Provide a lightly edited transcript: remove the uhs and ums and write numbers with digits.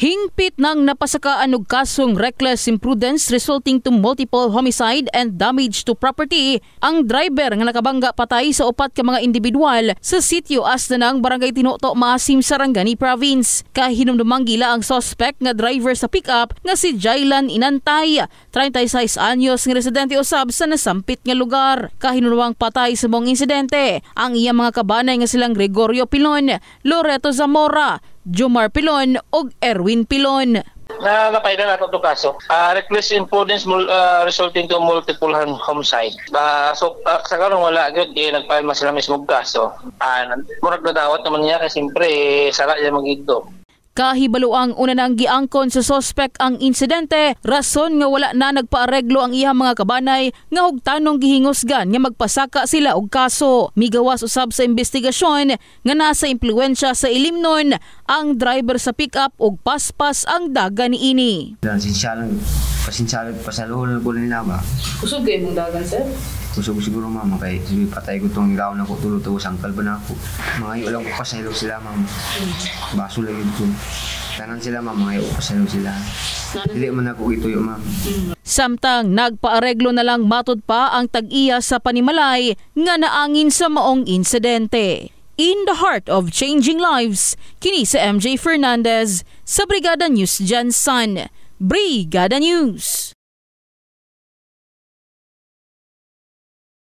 Hingpit ng napasakaan og kasong reckless imprudence resulting to multiple homicide and damage to property ang driver nga nakabangga patay sa upat ka mga individual sa sitio Asdanang, Barangay Tinoto, Maasim, Sarangani Province. Kahinumdumang gila ang suspect nga driver sa pickup nga si Jaylan Inantay, 36 anyos nga residente usab sa nasampit nga lugar. Kahinumdumang patay sa mong insidente ang iyang mga kabanay nga silang Gregorio Pilon, Loreto Zamora, Jomar Pilon ug Erwin Pilon. Napay na nato itong kaso. Reckless imprudence resulting to multiple homicide. Sa karon wala gyud nagpail man sila mismong kaso. Murag na dawat naman niya kasi siyempre sara niya magigdo. Kahibalo ang una nang giangkon sa suspect ang insidente, rason nga wala na nagpaareglo ang iyang mga kabanay nga hugtanong gihingusgan nga magpasaka sila og kaso. Migawas usab sa investigasyon nga nasa impluwensya sa ilimnon ang driver sa pickup ug paspas ang daga niini. Pasensyalan pasaluhon ko nila ba. Kusog kay mong dagan, sir? Kusog siguro mama kay patay ko tong gaw na ko tulo-tulo sangkal ba na ako. Mga lang ko pasaylo sila mama. Baso lang ito. Tanan sila mama mga pasaylo sila. Dili man ako ituyo ma'am. Samtang nagpaareglo na lang matud pa ang tag-iya sa panimalay nga naangin sa maong insidente. In the heart of changing lives, kini sa MJ Fernandez sa Brigada News Jansan. Brigada News.